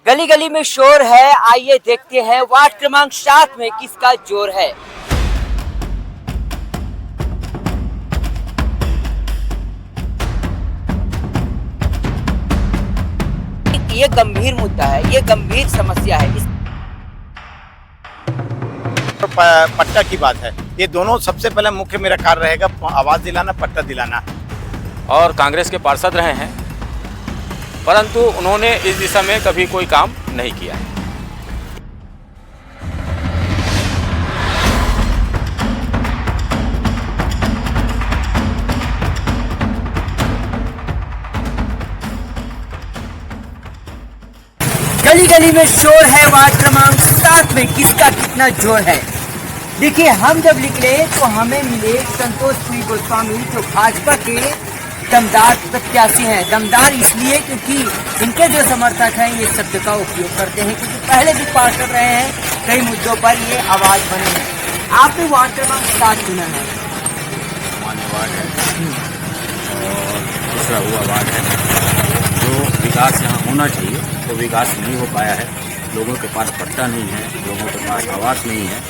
गली गली में शोर है, आइए देखते हैं वार्ड क्रमांक 7 में किसका जोर है। ये गंभीर मुद्दा है, ये गंभीर समस्या है। पट्टा की बात है, ये दोनों सबसे पहले मुख्य मेरा कार्य रहेगा, आवास दिलाना, पट्टा दिलाना। और कांग्रेस के पार्षद रहे हैं, परंतु उन्होंने इस दिशा में कभी कोई काम नहीं किया है। गली गली में शोर है, वार्ड क्रमांक 7 में किसका कितना जोर है। देखिए, हम जब निकले तो हमें मिले संतोष पुरी गोस्वामी, जो भाजपा के दमदार प्रत्याशी हैं। दमदार इसलिए क्योंकि इनके जो समर्थक हैं ये शब्द का उपयोग करते हैं, क्योंकि पहले भी पार्षद रहे हैं, कई मुद्दों पर ये आवाज बने हैं। आपने वार्ड क्रमांक 7 चुना है, मान्य वार्ड है और दूसरा हुआ वार्ड है। जो विकास यहाँ होना चाहिए तो विकास नहीं हो पाया है। लोगों के पास पट्टा नहीं है, लोगों के पास आवास नहीं है,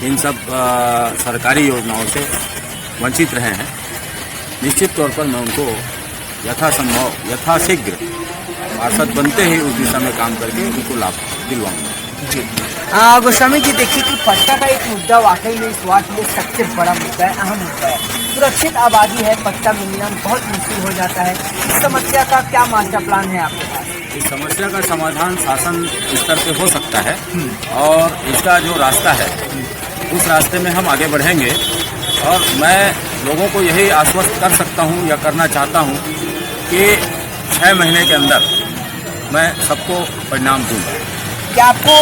इन सब सरकारी योजनाओं से वंचित रहे हैं। निश्चित तौर पर मैं उनको यथासंभव यथाशीघ्र पार्षद बनते ही उस दिशा में काम करके उनको लाभ दिलवाऊंगा। जी गोस्वामी जी, देखिए कि पट्टा का एक मुद्दा वाकई में इस वार्ड में सबसे बड़ा मुद्दा है, अहम मुद्दा है। सुरक्षित आबादी है, पट्टा मिलना बहुत मुश्किल हो जाता है। इस समस्या का क्या मास्टर प्लान है आपके पास? इस समस्या का समाधान शासन स्तर पे हो सकता है और इसका जो रास्ता है उस रास्ते में हम आगे बढ़ेंगे। और मैं लोगों को यही आश्वस्त कर सकता हूं या करना चाहता हूं कि 6 महीने के अंदर मैं सबको परिणाम दूंगा। क्या आपको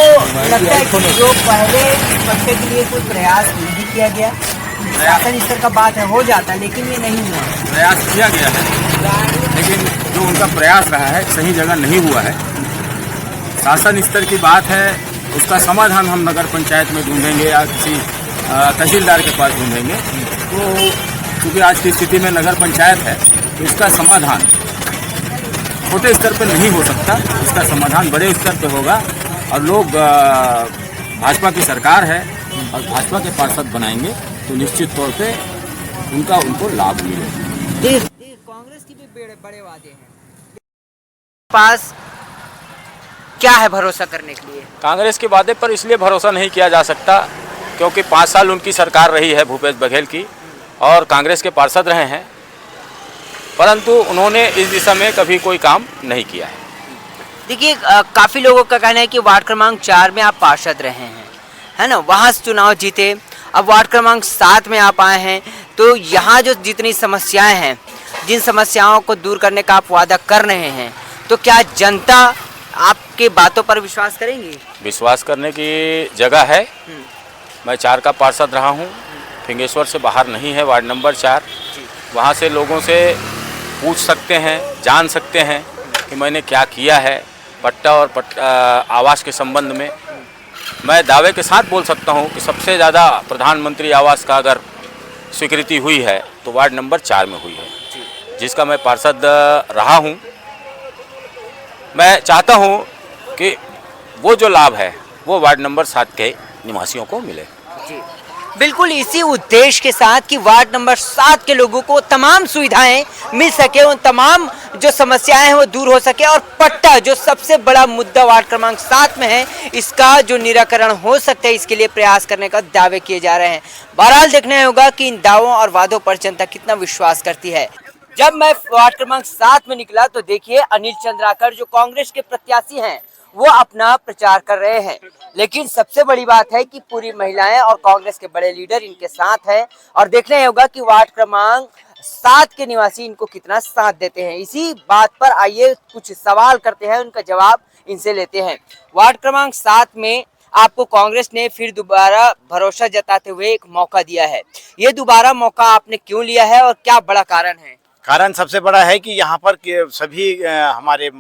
लगता है कि जो पहले पट्टे के लिए कोई प्रयास नहीं किया गया, शासन स्तर का बात है, हो जाता लेकिन ये नहीं हुआ? प्रयास किया गया है, लेकिन जो उनका प्रयास रहा है सही जगह नहीं हुआ है। शासन स्तर की बात है, उसका समाधान हम नगर पंचायत में ढूंढेंगे या किसी तहसीलदार के पास ढूंढेंगे। तो क्योंकि आज की स्थिति में नगर पंचायत है तो इसका समाधान छोटे स्तर पर नहीं हो सकता, इसका समाधान बड़े स्तर पर होगा। और लोग भाजपा की सरकार है और भाजपा के पार्षद बनाएंगे तो निश्चित तौर पे उनको लाभ मिलेगा। कांग्रेस की भी बड़े वादे हैं, पास क्या है भरोसा करने के लिए? कांग्रेस के वादे पर इसलिए भरोसा नहीं किया जा सकता क्योंकि 5 साल उनकी सरकार रही है, भूपेश बघेल की, और कांग्रेस के पार्षद रहे हैं, परंतु उन्होंने इस दिशा में कभी कोई काम नहीं किया है। देखिए, काफ़ी लोगों का कहना है कि वार्ड क्रमांक 4 में आप पार्षद रहे हैं, है ना, वहाँ से चुनाव जीते, अब वार्ड क्रमांक 7 में आप आए हैं, तो यहाँ जो जितनी समस्याएं हैं, जिन समस्याओं को दूर करने का आप वादा कर रहे हैं, तो क्या जनता आपके बातों पर विश्वास करेंगी? विश्वास करने की जगह है। मैं 4 का पार्षद रहा हूँ, फिंगेश्वर से बाहर नहीं है वार्ड नंबर 4। वहाँ से लोगों से पूछ सकते हैं, जान सकते हैं कि मैंने क्या किया है पट्टा और आवास के संबंध में। मैं दावे के साथ बोल सकता हूँ कि सबसे ज़्यादा प्रधानमंत्री आवास का अगर स्वीकृति हुई है तो वार्ड नंबर 4 में हुई है, जिसका मैं पार्षद रहा हूँ। मैं चाहता हूँ कि वो जो लाभ है वो वार्ड नंबर 7 के निवासियों को मिले। जी बिल्कुल, इसी उद्देश्य के साथ कि वार्ड नंबर 7 के लोगों को तमाम सुविधाएं मिल सके, उन तमाम जो समस्याएं हैं वो दूर हो सके, और पट्टा जो सबसे बड़ा मुद्दा वार्ड क्रमांक 7 में है, इसका जो निराकरण हो सकता है, इसके लिए प्रयास करने का दावे किए जा रहे हैं। बहरहाल देखना होगा कि इन दावों और वादों पर जनता कितना विश्वास करती है। जब मैं वार्ड क्रमांक 7 में निकला तो देखिए, अनिल चंद्राकर जो कांग्रेस के प्रत्याशी हैं वो अपना प्रचार कर रहे हैं, लेकिन सबसे बड़ी बात है कि पूरी महिलाएं और कांग्रेस के बड़े लीडर इनके साथ हैं, और देखना होगा कि वार्ड क्रमांक 7 के निवासी इनको कितना साथ देते हैं। इसी बात पर आइए कुछ सवाल करते हैं, उनका जवाब इनसे लेते हैं। वार्ड क्रमांक 7 में आपको कांग्रेस ने फिर दोबारा भरोसा जताते हुए एक मौका दिया है, ये दोबारा मौका आपने क्यों लिया है और क्या बड़ा कारण है? कारण सबसे बड़ा है कि यहाँ पर सभी हमारे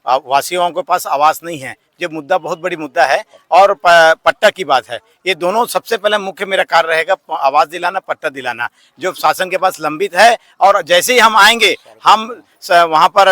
वासियों के पास आवास नहीं है, जो मुद्दा बहुत बड़ी मुद्दा है। और पट्टा की बात है, ये दोनों सबसे पहले मुख्य मेरा कार्य रहेगा, आवास दिलाना, पट्टा दिलाना, जो शासन के पास लंबित है। और जैसे ही हम आएंगे, हम वहाँ पर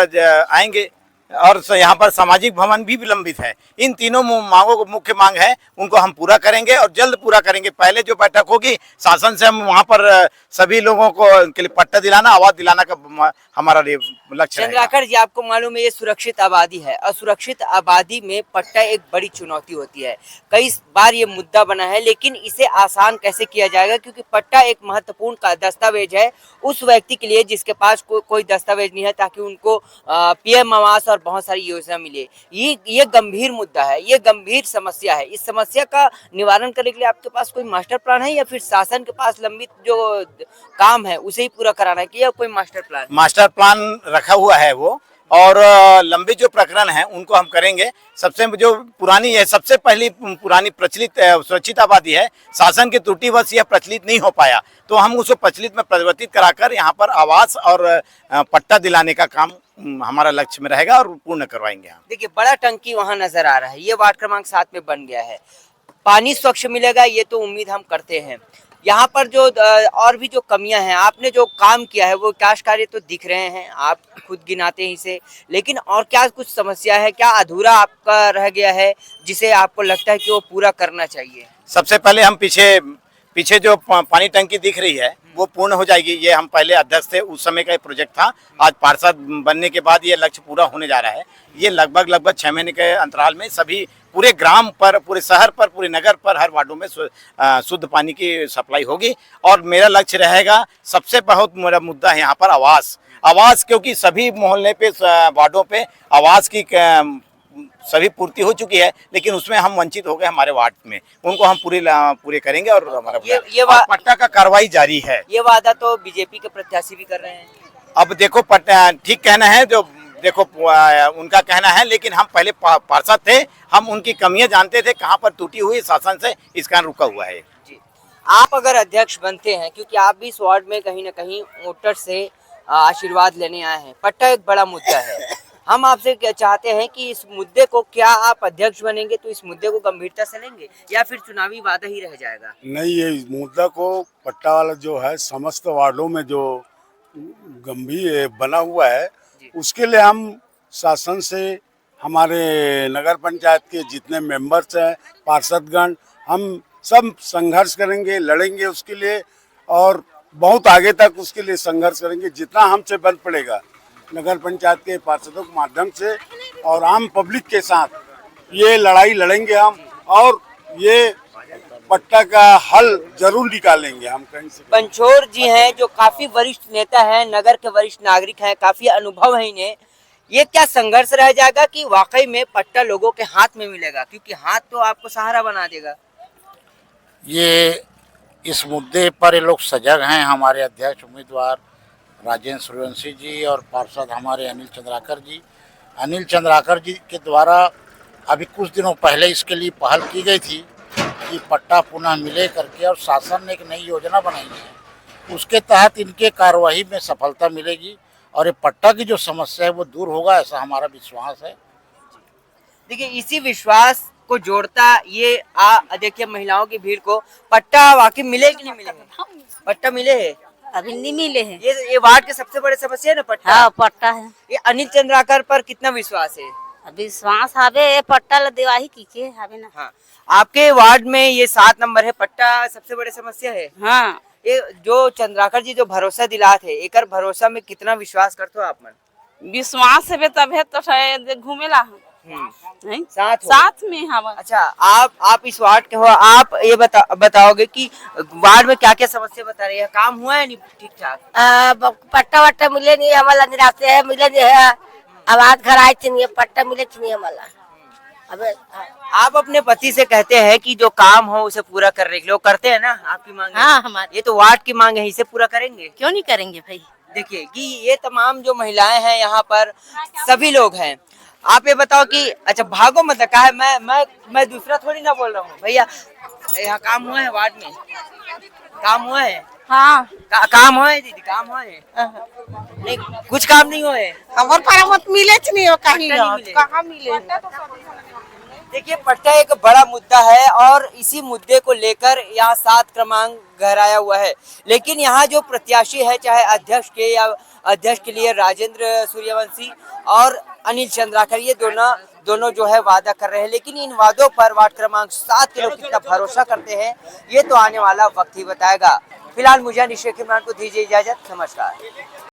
आएंगे और यहाँ पर सामाजिक भवन भी विलंबित है। इन तीनों मांगों को मुख्य मांग है, उनको हम पूरा करेंगे और जल्द पूरा करेंगे। पहले जो बैठक होगी शासन से, हम वहाँ पर सभी लोगों को के लिए पट्टा दिलाना, आवास दिलाना का हमारा लक्ष्य है। चंद्राकर जी, आपको मालूम है ये सुरक्षित आबादी है, असुरक्षित आबादी में पट्टा एक बड़ी चुनौती होती है। कई बार ये मुद्दा बना है, लेकिन इसे आसान कैसे किया जाएगा, क्योंकि पट्टा एक महत्वपूर्ण का दस्तावेज है उस व्यक्ति के लिए जिसके पास कोई दस्तावेज नहीं है, ताकि उनको पीएम आवास और बहुत सारी योजना मिले। ये गंभीर मुद्दा है, ये गंभीर समस्या है। इस समस्या का निवारण करने के लिए आपके पास कोई मास्टर प्लान है, या फिर शासन के पास लंबित जो काम है उसे ही पूरा कराना है, कि या कोई मास्टर प्लान? मास्टर प्लान रखा हुआ है वो, और लंबित जो प्रकरण हैं उनको हम करेंगे। सबसे जो पुरानी है, सबसे पहली पुरानी प्रचलित सुरक्षित आबादी है, शासन की त्रुटिवश यह प्रचलित नहीं हो पाया, तो हम उसको प्रचलित में परिवर्तित कराकर यहाँ पर आवास और पट्टा दिलाने का काम हमारा लक्ष्य में रहेगा और पूर्ण करवाएंगे हम। देखिए, बड़ा टंकी वहाँ नजर आ रहा है, ये वार्ड क्रमांक 7 में बन गया है। पानी स्वच्छ मिलेगा, ये तो उम्मीद हम करते हैं। यहाँ पर जो और भी जो कमियां हैं, आपने जो काम किया है वो विकास कार्य तो दिख रहे हैं, आप खुद गिनाते हैं इसे, लेकिन और क्या कुछ समस्या है, क्या अधूरा आपका रह गया है जिसे आपको लगता है कि वो पूरा करना चाहिए? सबसे पहले हम पीछे जो पानी टंकी दिख रही है वो पूर्ण हो जाएगी। ये हम पहले अध्यक्ष थे, उस समय का एक प्रोजेक्ट था। आज पार्षद बनने के बाद ये लक्ष्य पूरा होने जा रहा है। ये लगभग 6 महीने के अंतराल में सभी पूरे ग्राम पर, पूरे शहर पर, पूरे नगर पर, हर वार्डों में शुद्ध पानी की सप्लाई होगी। और मेरा लक्ष्य रहेगा, सबसे बहुत मेरा मुद्दा है यहाँ पर आवास, क्योंकि सभी मोहल्ले पे, वार्डों पे आवास की सभी पूर्ति हो चुकी है, लेकिन उसमें हम वंचित हो गए हमारे वार्ड में। उनको हम पूरे करेंगे और हमारा पट्टा का कार्रवाई जारी है। ये वादा तो बीजेपी के प्रत्याशी भी कर रहे हैं। अब देखो, ठीक कहना है, जो देखो उनका कहना है, लेकिन हम पहले पार्षद थे, हम उनकी कमियां जानते थे, कहाँ पर टूटी हुई शासन से इस कारण रुका हुआ है। जी, आप अगर अध्यक्ष बनते हैं, क्योंकि आप भी इस वार्ड में कहीं ना कहीं वोटर से आशीर्वाद लेने आए हैं, पट्टा एक बड़ा मुद्दा है, हम आपसे चाहते हैं कि इस मुद्दे को, क्या आप अध्यक्ष बनेंगे तो इस मुद्दे को गंभीरता से लेंगे, या फिर चुनावी वादा ही रह जाएगा? नहीं, ये मुद्दा को पट्टा वाला जो है समस्त वार्डों में जो गंभीर बना हुआ है, उसके लिए हम शासन से, हमारे नगर पंचायत के जितने मेंबर्स हैं, पार्षदगण, हम सब संघर्ष करेंगे, लड़ेंगे उसके लिए, और बहुत आगे तक उसके लिए संघर्ष करेंगे। जितना हमसे बल पड़ेगा नगर पंचायत के पार्षदों के माध्यम से और आम पब्लिक के साथ ये लड़ाई लड़ेंगे हम, और ये पट्टा का हल जरूर निकालेंगे हम कहीं से। पंचोर जी हैं, जो काफी वरिष्ठ नेता हैं, नगर के वरिष्ठ नागरिक हैं, काफी अनुभव है इन्हें। ये क्या संघर्ष रह जाएगा कि वाकई में पट्टा लोगों के हाथ में मिलेगा, क्योंकि हाथ तो आपको सहारा बना देगा? ये इस मुद्दे पर ये लोग सजग हैं। हमारे अध्यक्ष उम्मीदवार राजेंद्र सूर्यवंशी जी और पार्षद हमारे अनिल चंद्राकर जी के द्वारा अभी कुछ दिनों पहले इसके लिए पहल की गई थी कि पट्टा पुनः मिले करके, और शासन ने एक नई योजना बनाई है, उसके तहत इनके कार्यवाही में सफलता मिलेगी और ये पट्टा की जो समस्या है वो दूर होगा, ऐसा हमारा विश्वास है। देखिए, इसी विश्वास को जोड़ता ये देखिए महिलाओं की भीड़ को, पट्टा वाकई मिले कि नहीं मिले? पट्टा मिले है? अभी नहीं मिले हैं। ये वार्ड के सबसे बड़े समस्या है ना, पट्टा। हाँ, पट्टा है। ये अनिल चंद्राकर पर कितना विश्वास है? विश्वास हवे, पट्टा ल देवाही की हवे ना। हाँ, आपके वार्ड में ये 7 नंबर है, पट्टा सबसे बड़ी समस्या है। हाँ, ये जो चंद्राकर जी जो भरोसा दिलात है, एकर भरोसा में कितना विश्वास करते हो आप मन? विश्वास है तबे तो घूमेला हम नहीं साथ में हम। अच्छा, आप इस वार्ड के हो, आप ये बताओगे कि वार्ड में क्या क्या समस्या बता रही है, काम हुआ है नहीं ठीक ठाक? पट्टा वट्टा मिले नहीं, हमारा निराश है, मिले नहीं है, आवाज घराए नहीं, पट्टा मिले नहीं हमारा। अब आप अपने पति से कहते हैं कि जो काम हो उसे पूरा करने के लिए, वो करते हैं ना आपकी मांग? हाँ, हमारे ये तो वार्ड की मांग है, इसे पूरा करेंगे? क्यों नहीं करेंगे भाई। देखिए कि ये तमाम जो महिलाएं हैं यहाँ पर, सभी लोग हैं। आप ये बताओ कि अच्छा भागो मत, कहा है मैं दूसरा थोड़ी ना बोल रहा हूँ भैया, यहाँ काम हुआ है वार्ड में? काम हुआ है? हाँ, काम हुआ है दीदी, काम हुआ है? नहीं, कुछ काम नहीं हुआ है। हमारे पर मत मिले नहीं हो कहीं, कहाँ मिले? देखिए, पट्टा एक बड़ा मुद्दा है और इसी मुद्दे को लेकर यहाँ 7 क्रमांक गहराया हुआ है, लेकिन यहाँ जो प्रत्याशी है, चाहे अध्यक्ष के या अध्यक्ष के लिए राजेंद्र सूर्यवंशी और अनिल चंद्राकर, ये दोनों जो है वादा कर रहे हैं, लेकिन इन वादों पर वार्ड क्रमांक 7 के लोग कितना भरोसा करते हैं ये तो आने वाला वक्त ही बताएगा। फिलहाल मुझे निश्चय को दीजिए इजाजत, नमस्कार।